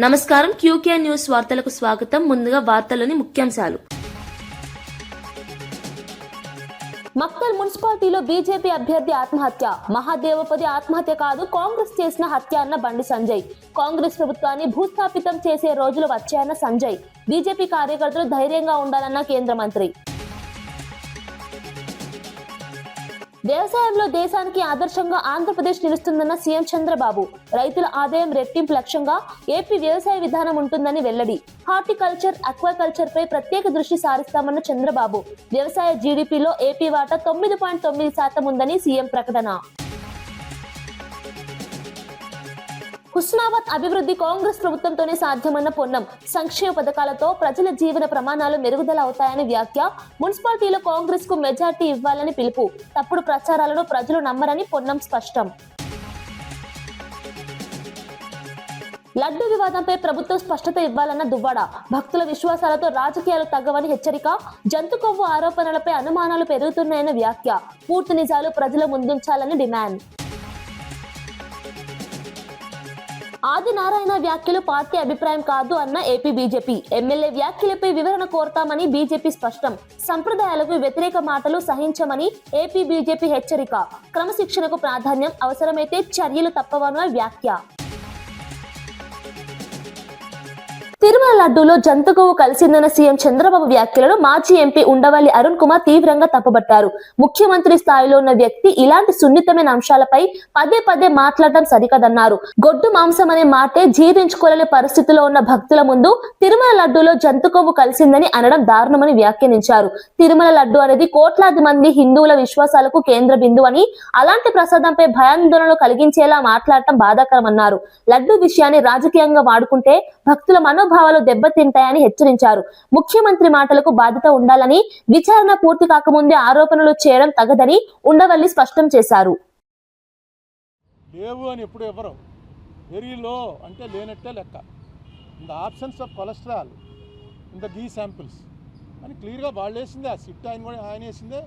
నమస్కారం. QK news వార్తలకు స్వాగతం. ముందుగా వార్తలోని ముఖ్యాంశాలు. మక్తల్ మున్సిపాలిటీలో బీజేపీ అభ్యర్థి ఆత్మహత్య. మహాదేవపతి ఆత్మహత్య కాదు, కాంగ్రెస్ చేసిన హత్య అన్న బండి సంజయ్. కాంగ్రెస్ ప్రభుత్వాన్ని భూస్థాపితం చేసే రోజులు వచ్చాయన్న సంజయ్. బీజేపీ కార్యకర్తలు ధైర్యంగా ఉండాలన్న కేంద్ర మంత్రి. వ్యవసాయంలో దేశానికి ఆదర్శంగా ఆంధ్రప్రదేశ్ నిలుస్తుందన్న సీఎం చంద్రబాబు. రైతుల ఆదాయం రెట్టింపు లక్ష్యంగా ఏపీ వ్యవసాయ విధానం ఉంటుందని వెల్లడి. హార్టికల్చర్, అక్వాకల్చర్ పై ప్రత్యేక దృష్టి సారిస్తామన్న చంద్రబాబు. వ్యవసాయ జీడీపీలో ఏపీ వాటా 9.9% ఉందని సీఎం ప్రకటన. హుస్నాబాద్ అభివృద్ధి కాంగ్రెస్ ప్రభుత్వంతోనే సాధ్యమన్న పొన్నం. సంక్షేమ పథకాలతో ప్రజల జీవన ప్రమాణాలు మెరుగుదల అవుతాయని వ్యాఖ్య. మున్సిపాలిటీలో కాంగ్రెస్ కు మెజార్టీ ఇవ్వాలని పిలుపు. తప్పుడు ప్రచారాలను ప్రజలు నమ్మరని పొన్నం స్పష్టం. లడ్డు వివాదంపై ప్రభుత్వం స్పష్టత ఇవ్వాలన్న దువ్వాడ. భక్తుల విశ్వాసాలతో రాజకీయాలు తగ్గవని హెచ్చరిక. జంతు కొవ్వు ఆరోపణలపై అనుమానాలు పెరుగుతున్నాయన్న వ్యాఖ్య. పూర్తి నిజాలు ప్రజల ముందుంచాలని డిమాండ్. ఆదినారాయణ వ్యాఖ్యలు పార్టీ అభిప్రాయం కాదు అన్న ఏపీ బీజేపీ. ఎమ్మెల్యే వ్యాఖ్యలపై వివరణ కోరతామని బీజేపీ స్పష్టం. సంప్రదాయాలకు వ్యతిరేక మాటలు సహించమని ఏపీ బీజేపీ హెచ్చరిక. క్రమశిక్షణకు ప్రాధాన్యం, అవసరమైతే చర్యలు తప్పవన్న వ్యాఖ్య. తిరుమల లడ్డూలో జంతుగోవు కలిసిందన్న సీఎం చంద్రబాబు వ్యాఖ్యలను మాజీ ఎంపీ ఉండవల్లి అరుణ్ కుమార్ తీవ్రంగా తప్పుబట్టారు. ముఖ్యమంత్రి స్థాయిలో ఉన్న వ్యక్తి ఇలాంటి సున్నితమైన అంశాలపై పదే పదే మాట్లాడటం సరికదన్నారు. గొడ్డు మాంసం అనే మాటే జీర్ణించుకోలేని పరిస్థితిలో ఉన్న భక్తుల ముందు తిరుమల లడ్డూలో జంతుగోవు కలిసిందని అనడం దారుణమని వ్యాఖ్యానించారు. తిరుమల లడ్డు అనేది కోట్లాది మంది హిందువుల విశ్వాసాలకు కేంద్ర బిందువు అని, అలాంటి ప్రసాదంపై భయాందోళనలు కలిగించేలా మాట్లాడటం బాధాకరమన్నారు. లడ్డు విషయాన్ని రాజకీయంగా వాడుకుంటే భక్తుల మనోభావాలు దెబ్బతింటాయని హెచ్చరించారు. ముఖ్యమంత్రి మాటలకు బాధ్యత ఉండాలని, విచారణ పూర్తి కాకముందే ఆరోపణలు చేయడం తగదని ఉండవల్లి స్పష్టం చేశారు. లేవు అని ఎప్పుడు ఎవరు వెరీ లో అంటే లేనట్టే లెక్క. In the absence of cholesterol in the ghee samples అని క్లియర్గా వాళ్ళు వేసిందే. ఆ సిట్ ఆయన వేసిందే,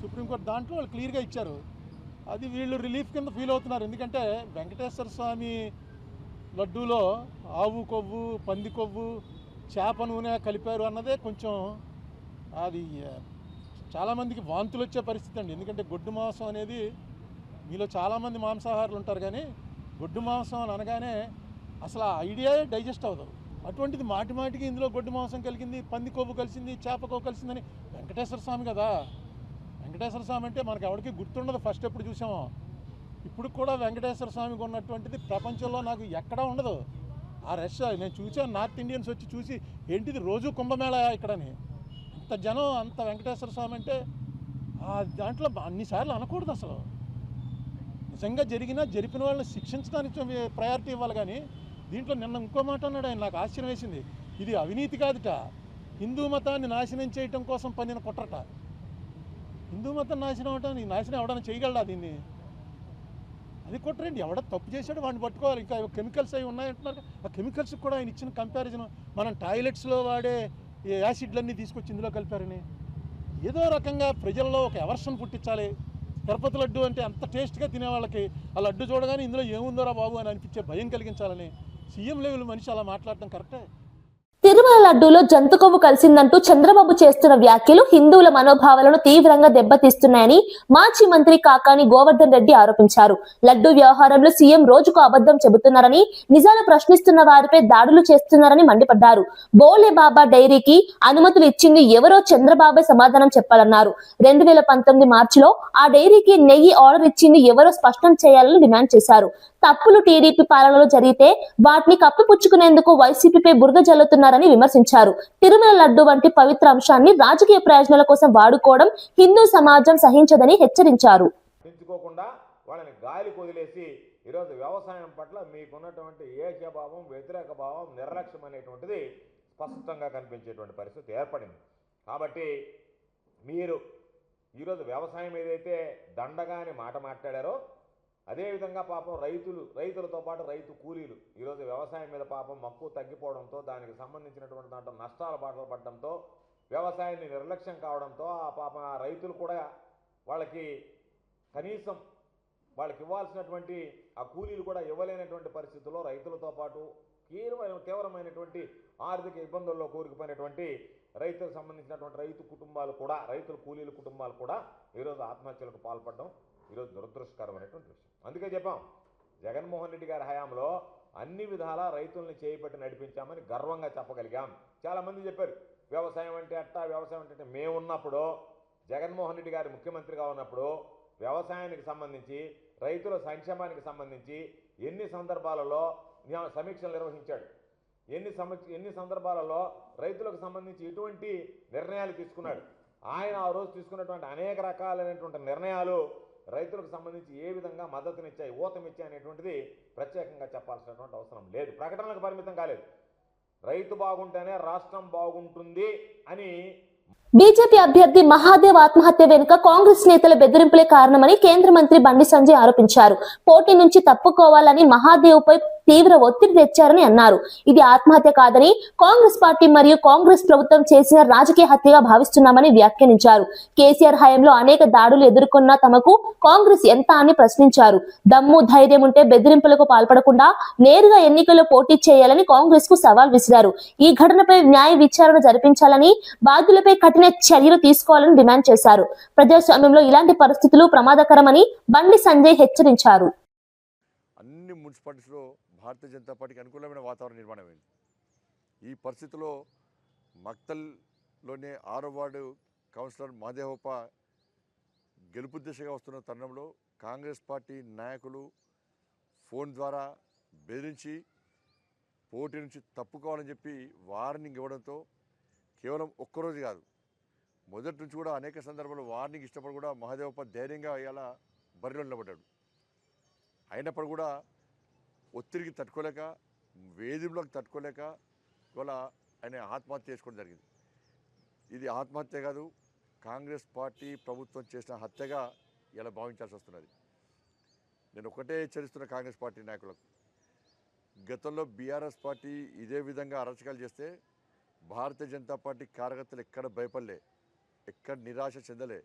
సుప్రీంకోర్టు దాంట్లో వాళ్ళు క్లియర్గా ఇచ్చారు. అది వీళ్ళు రిలీఫ్ కింద ఫీల్ అవుతున్నారు. ఎందుకంటే వెంకటేశ్వర స్వామి లడ్డూలో ఆవు కొవ్వు, పంది కొవ్వు, చేప నూనె కలిపారు అన్నదే కొంచెం అది చాలామందికి వాంతులు వచ్చే పరిస్థితి అండి. ఎందుకంటే గొడ్డు మాంసం అనేది మీలో చాలామంది మాంసాహారులు ఉంటారు, కానీ గొడ్డు మాంసం అని అనగానే అసలు ఆ ఐడియా డైజెస్ట్ అవ్వదు. అటువంటిది మాటి మాటికి ఇందులో గొడ్డు మాంసం కలిగింది, పంది కొవ్వు కలిసింది, చేప కొవ్వు కలిసిందని. వెంకటేశ్వర స్వామి కదా, వెంకటేశ్వర స్వామి అంటే మనకు ఎవరికి గుర్తుండదు. ఫస్ట్ ఎప్పుడు చూసామో ఇప్పుడు కూడా వెంకటేశ్వర స్వామికి ఉన్నటువంటిది ప్రపంచంలో నాకు ఎక్కడా ఉండదు. ఆ రష్ నేను చూసాను, నార్త్ ఇండియన్స్ వచ్చి చూసి ఏంటిది రోజు కుంభమేళ ఇక్కడని. అంత జనం, అంత వెంకటేశ్వర స్వామి అంటే దాంట్లో అన్నిసార్లు అనకూడదు. అసలు నిజంగా జరిపిన వాళ్ళని శిక్షించడానికి ప్రయారిటీ ఇవ్వాలి. కానీ దీంట్లో నిన్న ఇంకో మాట అన్నాడు ఆయన, నాకు ఆశ్చర్యం వేసింది. ఇది అవినీతి కాదుట, హిందూ మతాన్ని నాశనం చేయటం కోసం పన్నిన కుట్రట. హిందూ మతం నాశనం అవటానికి నాశనం ఎవడన్నా చేయగలడా దీన్ని? అది కొట్టరండి. ఎవడ తప్పు చేశాడు వాడిని పట్టుకోవాలి. ఇంకా కెమికల్స్ అవి ఉన్నాయంటున్నారు. ఆ కెమికల్స్కి కూడా ఆయన ఇచ్చిన కంపారిజన్, మనం టాయిలెట్స్లో వాడే యాసిడ్లన్నీ తీసుకొచ్చి ఇందులో కలిపారని ఏదో రకంగా ప్రజల్లో ఒక ఎవర్షన్ పుట్టించాలి. తిరుపతి లడ్డు అంటే అంత టేస్ట్గా తినే వాళ్ళకి ఆ లడ్డు చూడగానే ఇందులో ఏముందోరా బాబు అని అనిపించే భయం కలిగించాలని సీఎం లెవెల్ మనిషి అలా మాట్లాడటం కరెక్టే. తిరుమల లడ్డూలో జంతు కొవ్వు కలిసిందంటూ చంద్రబాబు చేస్తున్న వ్యాఖ్యలు హిందువుల మనోభావాలను తీవ్రంగా దెబ్బతీస్తున్నాయని మాజీ మంత్రి కాకాని గోవర్ధన్ రెడ్డి ఆరోపించారు. లడ్డూ వ్యవహారంలో సీఎం రోజుకు అబద్ధం చెబుతున్నారని, నిజాలు ప్రశ్నిస్తున్న వారిపై దాడులు చేస్తున్నారని మండిపడ్డారు. బోలే బాబా డైరీకి అనుమతులు ఇచ్చింది ఎవరో చంద్రబాబే సమాధానం చెప్పాలన్నారు. 2019 మార్చిలో ఆ డైరీకి నెయ్యి ఆర్డర్ ఇచ్చింది ఎవరో స్పష్టం చేయాలని డిమాండ్ చేశారు. తప్పులు టీడీపీ పాలనలో జరిగితే వాటిని కప్పిపుచ్చుకునేందుకు వైసీపీపై బురద జల్లుతున్నారని విమర్శించారు. తిరుమల లడ్డు వంటి పవిత్ర అంశాన్ని రాజకీయ ప్రయోజనాల కోసం వాడుకోవడం హిందూ సమాజం సహించదని హెచ్చరించారు. వాళ్ళని గాలి కొదిలేసి ఈరోజు వ్యవసాయం పట్ల మీకున్నటువంటి ఏకభావం, వ్యతిరేక భావం, నిర్లక్ష్యం అనేటువంటిది స్పష్టంగా కనిపించేటువంటి పరిస్థితి ఏర్పడింది. కాబట్టి మీరు ఈరోజు వ్యవసాయం ఏదైతే దండగా అని మాట మాట్లాడారో, అదేవిధంగా పాపం రైతులతో పాటు రైతు కూలీలు ఈరోజు వ్యవసాయం మీద పాపం మక్కువ తగ్గిపోవడంతో, దానికి సంబంధించినటువంటి దాంట్లో నష్టాల బాటలు పడడంతో, వ్యవసాయాన్ని నిర్లక్ష్యం కావడంతో ఆ పాపం ఆ రైతులు కూడా వాళ్ళకి కనీసం వాళ్ళకి ఇవ్వాల్సినటువంటి ఆ కూలీలు కూడా ఇవ్వలేనటువంటి పరిస్థితుల్లో రైతులతో పాటు తీవ్రమైనటువంటి ఆర్థిక ఇబ్బందుల్లో కూరుకుపోయినటువంటి రైతులకు సంబంధించినటువంటి రైతు కుటుంబాలు కూడా, రైతుల కూలీల కుటుంబాలు కూడా ఈరోజు ఆత్మహత్యలకు పాల్పడడం ఈరోజు దురదృష్టకరమైనటువంటి విషయం. అందుకే చెప్పాం, జగన్మోహన్ రెడ్డి గారి హయాంలో అన్ని విధాలా రైతుల్ని చేయిపట్టి నడిపించామని గర్వంగా చెప్పగలిగాం. చాలామంది చెప్పారు వ్యవసాయం అంటే అట్టా, వ్యవసాయం అంటే మేమున్నప్పుడు, జగన్మోహన్ రెడ్డి గారు ముఖ్యమంత్రిగా ఉన్నప్పుడు వ్యవసాయానికి సంబంధించి, రైతుల సంక్షేమానికి సంబంధించి ఎన్ని సందర్భాలలో సమీక్షలు నిర్వహించాడు, ఎన్ని సందర్భాలలో రైతులకు సంబంధించి ఎటువంటి నిర్ణయాలు తీసుకున్నాడు. ఆయన ఆ రోజు తీసుకున్నటువంటి అనేక రకాలైనటువంటి నిర్ణయాలు రైతులకు సంబంధించి ఏ విధంగా మద్దతునిచ్చాయి, ఊతమిచ్చాయి అనేటువంటిది ప్రత్యేకంగా చెప్పాల్సినటువంటి అవసరం లేదు. ప్రకటనలకు పరిమితం కాలేదు. రైతు బాగుంటేనే రాష్ట్రం బాగుంటుంది అని బీజేపీ అభ్యర్థి మహాదేవ్ ఆత్మహత్య వెనుక కాంగ్రెస్ నేతల బెదిరింపులే కారణమని కేంద్ర మంత్రి బండి సంజయ్ ఆరోపించారు. పోటీ నుంచి తప్పుకోవాలని మహాదేవ్ పై తీవ్ర ఒత్తిడి తెచ్చారని అన్నారు. ఇది ఆత్మహత్య కాదని కాంగ్రెస్ పార్టీ మరియు కాంగ్రెస్ ప్రభుత్వం చేసిన రాజకీయ హత్యగా భావిస్తున్నామని వ్యాఖ్యానించారు. కేసీఆర్ హయాంలో అనేక దాడులు ఎదుర్కొన్న తమకు కాంగ్రెస్ ఎంత అని ప్రశ్నించారు. దమ్ము ధైర్యం ఉంటే బెదిరింపులకు పాల్పడకుండా నేరుగా ఎన్నికల్లో పోటీ చేయాలని కాంగ్రెస్ కు సవాల్ విసిరారు. ఈ ఘటనపై న్యాయ విచారణ జరిపించాలని, బాధ్యులపై కఠిన చర్యలు తీసుకోవాలని డిమాండ్ చేశారు. ప్రజాస్వామ్యంలో ఇలాంటి పరిస్థితులు ప్రమాదకరమని బండి సంజయ్ హెచ్చరించారు. అన్ని మున్సిపాలిటీస్లో భారతీయ జనతా పార్టీకి అనుకూలమైన వాతావరణం నిర్మాణమైంది. ఈ పరిస్థితిలో మక్తల్లోని 6వ వార్డు కౌన్సిలర్ మహాదేవప్ప గెలుపు దిశగా వస్తున్న తరుణంలో కాంగ్రెస్ పార్టీ నాయకులు ఫోన్ ద్వారా బెదిరించి పోటీ నుంచి తప్పుకోవాలని చెప్పి వార్నింగ్ ఇవ్వడంతో కేవలం ఒక్కరోజు కాదు, మొదటి నుంచి కూడా అనేక సందర్భాల్లో వార్నింగ్ ఇష్టపడి కూడా మహాదేవప్ప ధైర్యంగా ఇలా బరిలో నిలబడ్డాడు. అయినప్పుడు కూడా ఒత్తిడికి తట్టుకోలేక, వేధింపులకు తట్టుకోలేక ఇవాళ ఆయన ఆత్మహత్య చేసుకోవడం జరిగింది. ఇది ఆత్మహత్య కాదు, కాంగ్రెస్ పార్టీ ప్రభుత్వం చేసిన హత్యగా ఇలా భావించాల్సి వస్తున్నది. నేను ఒకటే హెచ్చరిస్తున్న కాంగ్రెస్ పార్టీ నాయకులకు, గతంలో బీఆర్ఎస్ పార్టీ ఇదే విధంగా అరాచకాలు చేస్తే భారతీయ జనతా పార్టీ కార్యకర్తలు ఎక్కడ భయపడలే, ఎక్కడ నిరాశ చెందలే.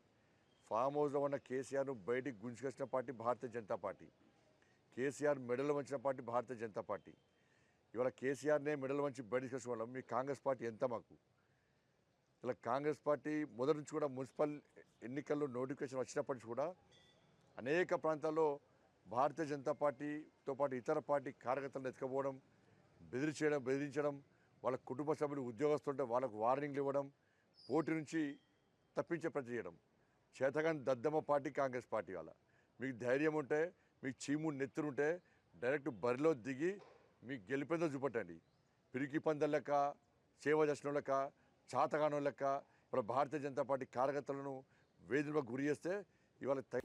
ఫామ్ హౌస్లో ఉన్న కేసీఆర్ను బయటికి గుంజుకొచ్చిన పార్టీ భారతీయ జనతా పార్టీ. కేసీఆర్ మెడలు వంచిన పార్టీ భారతీయ జనతా పార్టీ. ఇవాళ కేసీఆర్నే మెడలు వంచి బయటికి వచ్చిన వాళ్ళం మీ కాంగ్రెస్ పార్టీ ఎంత మాకు. ఇలా కాంగ్రెస్ పార్టీ మొదటి నుంచి కూడా మున్సిపల్ ఎన్నికల్లో నోటిఫికేషన్ వచ్చినప్పటికీ కూడా అనేక ప్రాంతాల్లో భారతీయ జనతా పార్టీతో పాటు ఇతర పార్టీ కార్యకర్తలను ఎత్తుకపోవడం, బెదిరించడం, వాళ్ళ కుటుంబ సభ్యులు ఉద్యోగస్తుంటే వాళ్ళకు వార్నింగ్లు ఇవ్వడం, పోటీ నుంచి తప్పించే ప్రయత్నం చేయడం. చేతగాని దద్దమ్మ పార్టీ కాంగ్రెస్ పార్టీ. వాళ్ళ మీకు ధైర్యం ఉంటే, మీకు చీము నెత్తురుంటే డైరెక్ట్ బరిలో దిగి మీకు గెలిపేందో చూపట్టండి. పిరికి పందల లెక్క, సేవ చేసిన లెక్క, చాతగానో లెక్క ఇప్పుడు భారతీయ జనతా పార్టీ కార్యకర్తలను వేధింపులకు గురి చేస్తే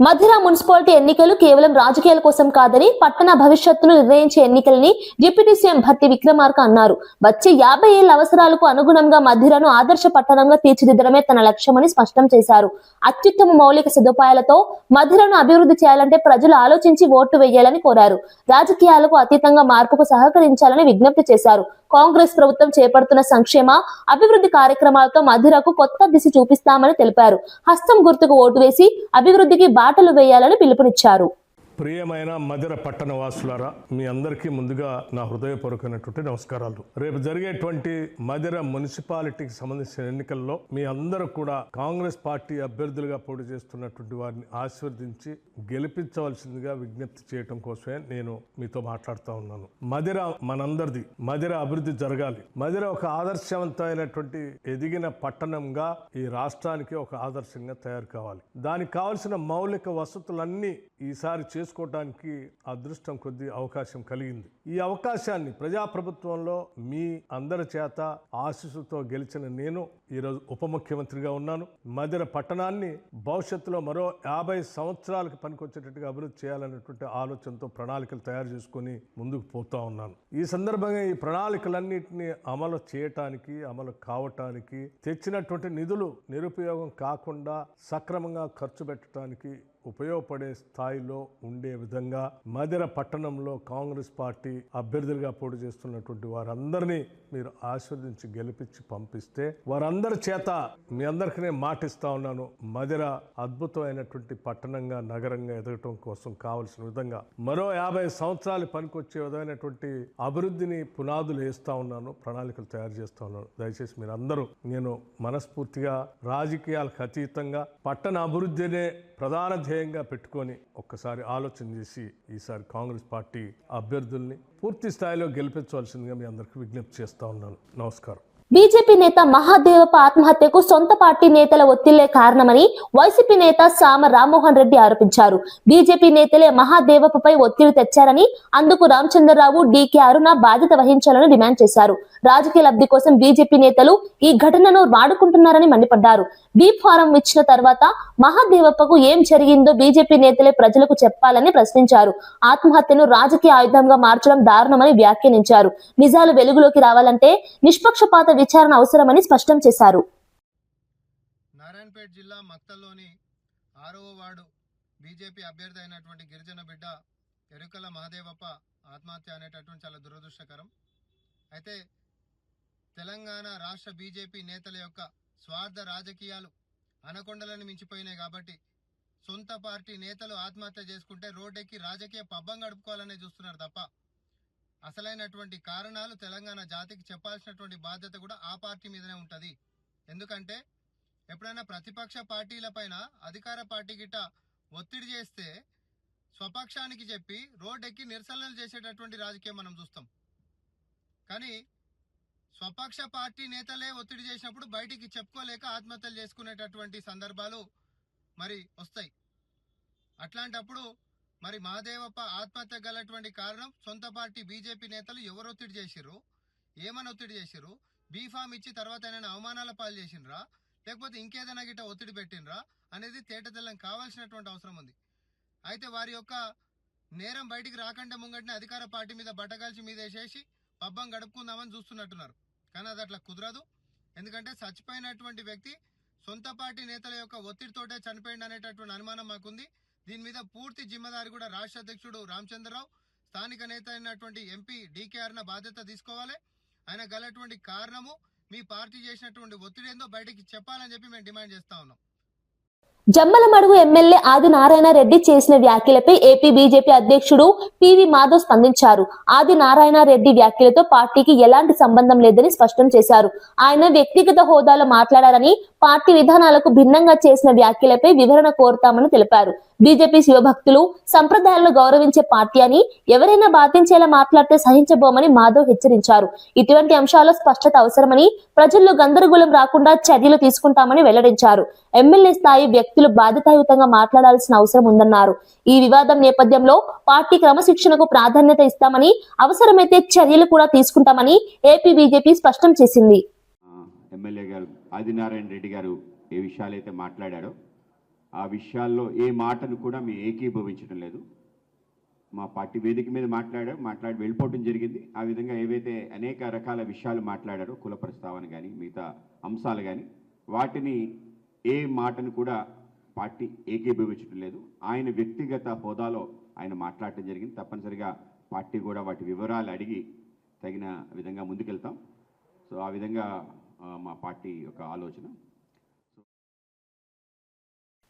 మధిర మున్సిపాలిటీ ఎన్నికలు కేవలం రాజకీయాల కోసం కాదని, పట్టణ భవిష్యత్తును నిర్ణయించే ఎన్నికలని డిప్యూటీ సీఎం భట్టి విక్రమార్క అన్నారు. వచ్చే 50 ఏళ్ల అవసరాలకు అనుగుణంగా మధిరను ఆదర్శ పట్టణంగా తీర్చిదిద్దడమే తన లక్ష్యమని స్పష్టం చేశారు. అత్యుత్తమ మౌలిక సదుపాయాలతో మధిరను అభివృద్ధి చేయాలంటే ప్రజలు ఆలోచించి ఓటు వేయాలని కోరారు. రాజకీయాలకు అతీతంగా మార్పుకు సహకరించాలని విజ్ఞప్తి చేశారు. కాంగ్రెస్ ప్రభుత్వం చేపడుతున్న సంక్షేమ అభివృద్ధి కార్యక్రమాలతో మధిరకు కొత్త దిశ చూపిస్తామని తెలిపారు. హస్తం గుర్తుకు ఓటు వేసి అభివృద్ధికి బాటలు వేయాలని పిలుపునిచ్చారు. ప్రియమైన మధిర పట్టణ వాసులారా, మీ అందరికీ ముందుగా నా హృదయపూర్వకమైనటువంటి నమస్కారాలు. రేపు జరిగేటువంటి మధిర మున్సిపాలిటీకి సంబంధించిన ఎన్నికల్లో మీ అందరూ కూడా కాంగ్రెస్ పార్టీ అభ్యర్థులుగా పోటీ చేస్తున్నటువంటి వారిని ఆశీర్వదించి గెలిపించవలసిందిగా విజ్ఞప్తి చేయడం కోసమే నేను మీతో మాట్లాడుతూ ఉన్నాను. మధిర మనందరిది. మధిర అభివృద్ధి జరగాలి. మధిర ఒక ఆదర్శవంతమైనటువంటి ఎదిగిన పట్టణంగా ఈ రాష్ట్రానికి ఒక ఆదర్శంగా తయారు కావాలి. దానికి కావలసిన మౌలిక వసతులన్నీ ఈసారి చేసుకోవడానికి అదృష్టం కొద్ది అవకాశం కలిగింది. ఈ అవకాశాన్ని ప్రజాప్రభుత్వంలో మీ అందరి చేత ఆశీస్సులతో గెలిచిన నేను ఈరోజు ఉప ముఖ్యమంత్రిగా ఉన్నాను. మధిర పట్టణాన్ని భవిష్యత్తులో మరో 50 సంవత్సరాలకు పనికొచ్చేటట్టుగా అభివృద్ధి చేయాలనేటువంటి ఆలోచనతో ప్రణాళికలు తయారు చేసుకుని ముందుకు పోతా ఉన్నాను. ఈ సందర్భంగా ఈ ప్రణాళికలన్నింటినీ అమలు చేయటానికి, అమలు కావటానికి తెచ్చినటువంటి నిధులు నిరుపయోగం కాకుండా సక్రమంగా ఖర్చు పెట్టడానికి ఉపయోగపడే స్థాయిలో ఉండే విధంగా మధిర పట్టణంలో కాంగ్రెస్ పార్టీ అభ్యర్థులుగా పోటీ చేస్తున్నటువంటి వారందరినీ మీరు ఆశీర్వదించి గెలిపించి పంపిస్తే వారందరి చేత మీ అందరికీ నేను మాటిస్తా ఉన్నాను, మధిర అద్భుతమైనటువంటి పట్టణంగా నగరంగా ఎదగటం కోసం కావలసిన విధంగా మరో 50 సంవత్సరాలు పనికొచ్చే విధమైనటువంటి అభివృద్ధిని పునాదులు వేస్తా ఉన్నాను, ప్రణాళికలు తయారు చేస్తా ఉన్నాను. దయచేసి మీరు అందరూ, నేను మనస్ఫూర్తిగా రాజకీయాలకు అతీతంగా పట్టణ అభివృద్ధినే ప్రధాన ధ్యేయంగా పెట్టుకొని ఒక్కసారి ఆలోచన చేసి ఈసారి కాంగ్రెస్ పార్టీ అభ్యర్థుల్ని పూర్తి స్థాయిలో గెలిపించవలసిందిగా మీ అందరికీ విజ్ఞప్తి చేస్తా ఉన్నాను. నమస్కారం. బీజేపీ నేత మహాదేవప్ప ఆత్మహత్యకు సొంత పార్టీ నేతల ఒత్తిళ్లే కారణమని వైసీపీ నేత సామ రామ్మోహన్ రెడ్డి ఆరోపించారు. బీజేపీ నేతలే మహాదేవప్పపై ఒత్తిడి తెచ్చారని, అందుకు రామచంద్రరావు, డీకే అరుణ బాధ్యత వహించాలని డిమాండ్ చేశారు. రాజకీయ లబ్ధి కోసం బీజేపీ నేతలు ఈ ఘటనను వాడుకుంటున్నారని మండిపడ్డారు. బీ ఫారం ఇచ్చిన తర్వాత మహాదేవప్పకు ఏం జరిగిందో బీజేపీ నేతలే ప్రజలకు చెప్పాలని ప్రశ్నించారు. ఆత్మహత్యను రాజకీయ ఆయుధంగా మార్చడం దారుణమని వ్యాఖ్యానించారు. నిజాలు వెలుగులోకి రావాలంటే నిష్పక్షపాత విచారణ అవసరమని స్పష్టం చేశారు. నారాయణపేట జిల్లా మక్తల్లోని 6వ వార్డు బీజేపీ అభ్యర్థి అయినటువంటి గిరిజన బిడ్డ ఎరుకల మహాదేవప్ప ఆత్మహత్య అనేటటువంటి చాలా దురదృష్టకరం. అయితే తెలంగాణ రాష్ట్ర బీజేపీ నేతల యొక్క స్వార్థ రాజకీయాలు అనకొండలను మించిపోయినాయి కాబట్టి సొంత పార్టీ నేతలు ఆత్మహత్య చేసుకుంటే రోడ్డెక్కి రాజకీయ పబ్బం గడుపుకోవాలనే చూస్తున్నారు తప్ప అసలైనటువంటి కారణాలు తెలంగాణ జాతికి చెప్పాల్సినటువంటి బాధ్యత కూడా ఆ పార్టీ మీదనే ఉంటుంది. ఎందుకంటే ఎప్పుడైనా ప్రతిపక్ష పార్టీల పైన అధికార పార్టీ గిట్ట ఒత్తిడి చేస్తే స్వపక్షానికి చెప్పి రోడ్డెక్కి నిరసనలు చేసేటటువంటి రాజకీయం మనం చూస్తాం. కానీ స్వపక్ష పార్టీ నేతలే ఒత్తిడి చేసినప్పుడు బయటికి చెప్పుకోలేక ఆత్మహత్యలు చేసుకునేటటువంటి సందర్భాలు మరి వస్తాయి. అట్లాంటప్పుడు మరి మహాదేవప్ప ఆత్మహత్య గలటువంటి కారణం సొంత పార్టీ బీజేపీ నేతలు ఎవరు ఒత్తిడి చేసిర్రు, ఏమని ఒత్తిడి చేసిర్రు, బీఫామ్ ఇచ్చి తర్వాత ఏమైనా అవమానాల పాలు చేసిండ్రా, లేకపోతే ఇంకేదైనా గిట్ట ఒత్తిడి పెట్టినరా అనేది తేటతెల్లం కావాల్సినటువంటి అవసరం ఉంది. అయితే వారి యొక్క నేరం బయటికి రాకంటే ముంగటిని అధికార పార్టీ మీద బట్టగాల్చి మీద వేసేసి పబ్బం గడుపుకుందామని చూస్తున్నట్టున్నారు. కానీ అది అట్లా కుదరదు. ఎందుకంటే చచ్చిపోయినటువంటి వ్యక్తి సొంత పార్టీ నేతల యొక్క ఒత్తిడితోటే చనిపోయింది అనేటటువంటి అనుమానం మాకుంది. దీని మీద పూర్తి జిమ్మదారి కూడా రాష్ట్ర అధ్యక్షుడు రామచంద్రరావు, స్థానిక నేత అయినటువంటి ఎంపీ డీకే అరుణ బాధ్యత తీసుకోవాలి. ఆయన గలటువంటి కారణము మీ పార్టీ చేసినటువంటి ఒత్తిడి ఏందో బయటికి చెప్పాలని చెప్పి మేము డిమాండ్ చేస్తా ఉన్నాం. జమ్మలమడుగు ఎమ్మెల్యే ఆదినారాయణ రెడ్డి చేసిన వ్యాఖ్యలపై ఏపీ బీజేపీ అధ్యక్షుడు పివి మాధవ్ స్పందించారు. ఆదినారాయణ రెడ్డి వ్యాఖ్యలతో పార్టీకి ఎలాంటి సంబంధం లేదని స్పష్టం చేశారు. ఆయన వ్యక్తిగత హోదాలో మాట్లాడారని, పార్టీ విధానాలకు భిన్నంగా చేసిన వ్యాఖ్యలపై వివరణ కోరుతామని తెలిపారు. బీజేపీ శివభక్తులు, సంప్రదాయాలను గౌరవించే పార్టీ అని, ఎవరైనా బాధించేలా మాట్లాడితే సహించబోమని మాధవ్ హెచ్చరించారు. ఇటువంటి అంశాల్లో స్పష్టత అవసరమని, ప్రజల్లో గందరగోళం రాకుండా చర్యలు తీసుకుంటామని వెల్లడించారు. ఎమ్మెల్యే స్థాయి వ్యక్తులు బాధ్యతాయుతంగా మాట్లాడాల్సిన అవసరం ఉందన్నారు. ఈ వివాదం నేపథ్యంలో పార్టీ క్రమశిక్షణకు ప్రాధాన్యత ఇస్తామని, అవసరమైతే చర్యలు కూడా తీసుకుంటామని ఏపీ బీజేపీ స్పష్టం చేసింది. ఎమ్మెల్యే గారు ఆదినారాయణ రెడ్డి గారు ఏ విషయాలైతే మాట్లాడారో ఆ విషయాల్లో ఏ మాటను కూడా మేము ఏకీభవించడం లేదు. మా పార్టీ వేదిక మీద మాట్లాడి వెళ్ళిపోవడం జరిగింది. ఆ విధంగా ఏవైతే అనేక రకాల విషయాలు మాట్లాడారో, కుల ప్రస్తావన కానీ మిగతా అంశాలు కానీ, వాటిని ఏ మాటను కూడా పార్టీ ఏకీభవించడం లేదు. ఆయన వ్యక్తిగత హోదాలో ఆయన మాట్లాడటం జరిగింది. తప్పనిసరిగా పార్టీ కూడా వాటి వివరాలు అడిగి తగిన విధంగా ముందుకెళ్తాం. సో ఆ విధంగా మా పార్టీ యొక్క ఆలోచన.